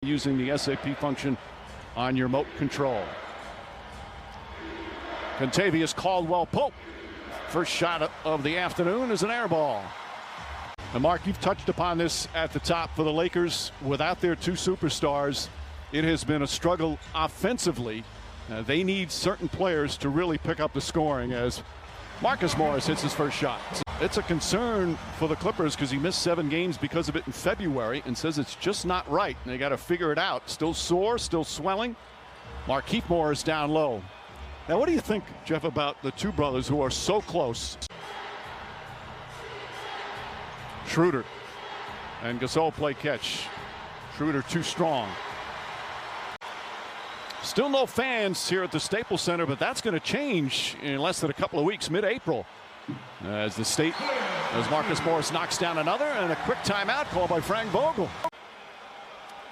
using the SAP function on your remote control. Contavious Caldwell-Pope. First shot of the afternoon is an air ball. And Mark, you've touched upon this at the top for the Lakers. Without their two superstars, it has been a struggle offensively. They need certain players to really pick up the scoring as Marcus Morris hits his first shot. It's a concern for the Clippers because he missed 7 games because of it in February and says it's just not right. And they got to figure it out. Still sore, still swelling. Markieff Morris down low. Now, what do you think, Jeff, about the two brothers who are so close? Schroeder and Gasol play catch. Schroeder too strong. Still no fans here at the Staples Center, but that's going to change in less than a couple of weeks, mid-April. As Marcus Morris knocks down another, and a quick timeout called by Frank Vogel.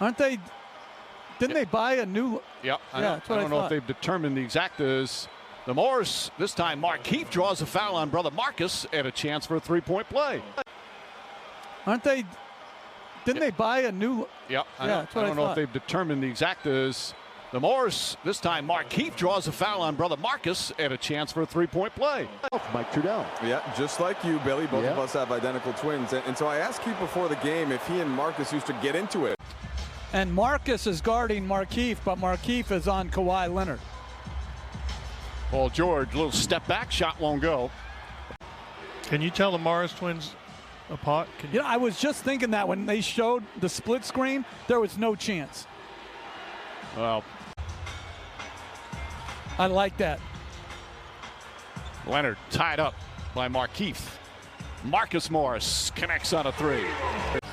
Aren't they? Didn't they buy a new? Yeah, I don't know if they've determined the exact as the Morris. This time, Markieff draws a foul on brother Marcus and a chance for a three-point play. Aren't they? Didn't they buy a new? Yeah, I don't know if they've determined the exact as the Morris. This time, Markieff draws a foul on brother Marcus and a chance for a three-point play. Mike Trudell. Yeah, just like you, Billy. Both of us have identical twins. And so I asked you before the game if he and Marcus used to get into it. And Marcus is guarding Markieff, but Markieff is on Kawhi Leonard. Paul George, little step back, shot won't go. Can you tell the Morris twins apart? You know, I was just thinking that when they showed the split screen, there was no chance. Well, I like that. Leonard tied up by Markieff. Marcus Morris connects on a three.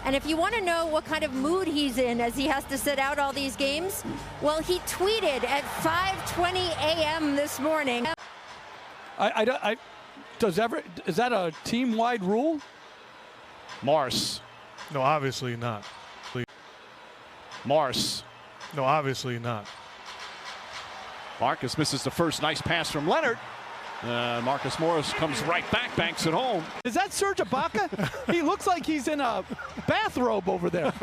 And if you want to know what kind of mood he's in as he has to sit out all these games, well, he tweeted at 5:20 a.m. this morning. Is that a team-wide rule? Morris. No, obviously not. Morris. No, obviously not. Marcus misses the first nice pass from Leonard. Marcus Morris comes right back, banks it home. Is that Serge Ibaka? He looks like he's in a bathrobe over there.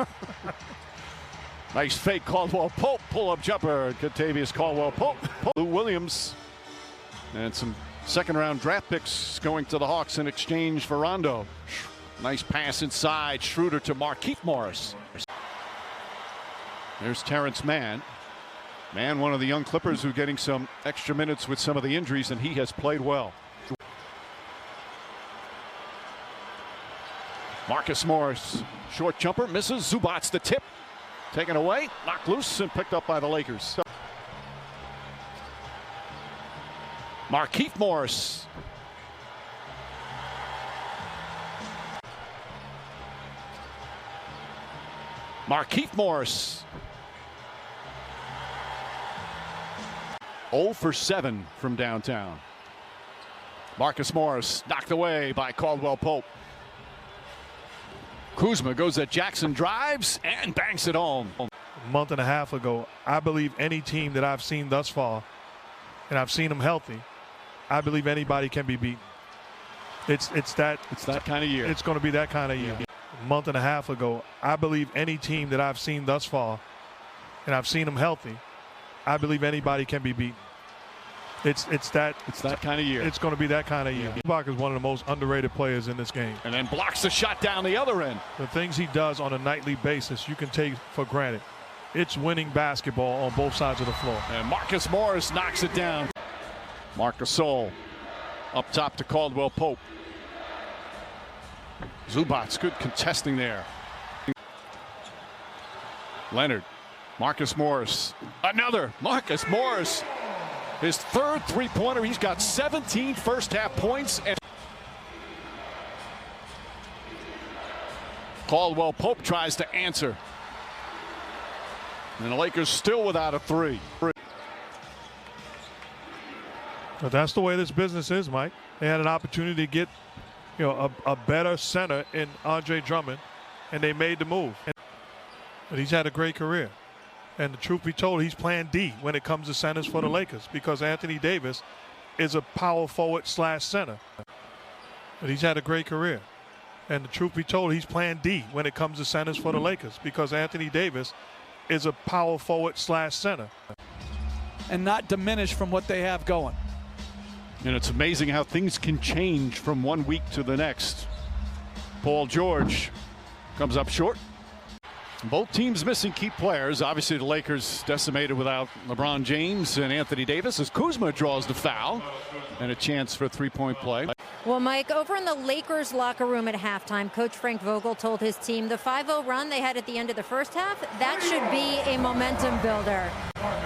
Nice fake Caldwell-Pope, pull-up jumper. Contavious Caldwell-Pope. Lou Williams. And some second-round draft picks going to the Hawks in exchange for Rondo. Nice pass inside. Schroeder to Markieff Morris. There's Terrence Mann. Mann, one of the young Clippers who getting some extra minutes with some of the injuries, and he has played well. Marcus Morris, short jumper, misses. Zubac's the tip. Taken away, knocked loose, and picked up by the Lakers. Markieff Morris. Markieff Morris. 0 for 7 from downtown. Marcus Morris knocked away by Caldwell-Pope. Kuzma goes at Jackson, drives and banks it home. A month and a half ago, I believe any team that I've seen thus far, and I've seen them healthy, I believe anybody can be beaten. It's that kind of year. It's going to be that kind of year. A month and a half ago, I believe any team that I've seen thus far, and I've seen them healthy, I believe anybody can be beaten. It's that kind of year. It's going to be that kind of year. Ibaka is one of the most underrated players in this game. And then blocks the shot down the other end. The things he does on a nightly basis, you can take for granted. It's winning basketball on both sides of the floor. And Marcus Morris knocks it down. Marc Gasol up top to Caldwell-Pope. Zubac's good contesting there. Leonard. Marcus Morris. Another. Marcus Morris. His third three-pointer. He's got 17 first-half points. And Caldwell-Pope tries to answer. And the Lakers still without a three. But that's the way this business is, Mike. They had an opportunity to get, a better center in Andre Drummond, and they made the move. But he's had a great career. And the truth be told, he's playing D when it comes to centers for the Lakers because Anthony Davis is a power forward / center. But he's had a great career. And the truth be told, he's playing D when it comes to centers for the Lakers because Anthony Davis is a power forward / center. And not diminish from what they have going. And it's amazing how things can change from one week to the next. Paul George comes up short. Both teams missing key players. Obviously, the Lakers decimated without LeBron James and Anthony Davis as Kuzma draws the foul and a chance for a three-point play. Well, Mike, over in the Lakers locker room at halftime, Coach Frank Vogel told his team the 5-0 run they had at the end of the first half, that should be a momentum builder.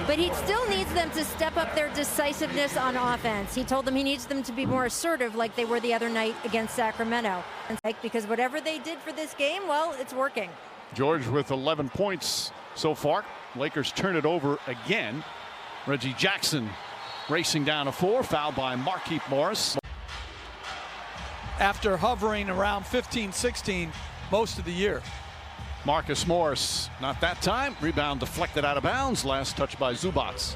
But he still needs them to step up their decisiveness on offense. He told them he needs them to be more assertive like they were the other night against Sacramento. Because whatever they did for this game, well, it's working. George with 11 points so far. Lakers turn it over again. Reggie Jackson racing down a 4, fouled by Markieff Morris. After hovering around 15-16 most of the year. Marcus Morris, not that time. Rebound deflected out of bounds. Last touch by Zubats.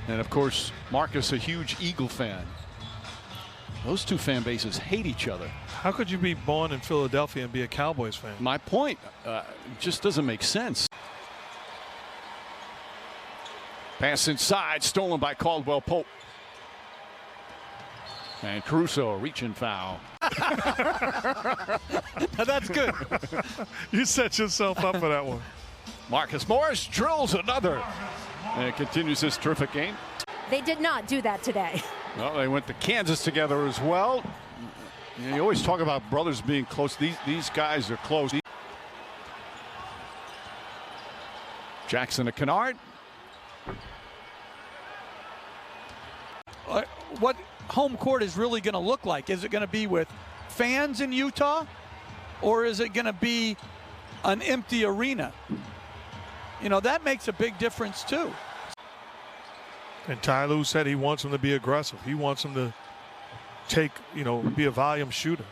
And of course, Marcus, a huge Eagle fan. Those two fan bases hate each other. How could you be born in Philadelphia and be a Cowboys fan? My point just doesn't make sense. Pass inside, stolen by Caldwell Pope. And Caruso, a reach-in foul. Now that's good. You set yourself up for that one. Marcus Morris drills another. And it continues this terrific game. They did not do that today. Well, they went to Kansas together as well. You always talk about brothers being close. These guys are close. Jackson to Kennard. What home court is really going to look like? Is it going to be with fans in Utah, or is it going to be an empty arena? You know, that makes a big difference too. And Ty Lue said he wants him to be aggressive. He wants him to take, be a volume shooter.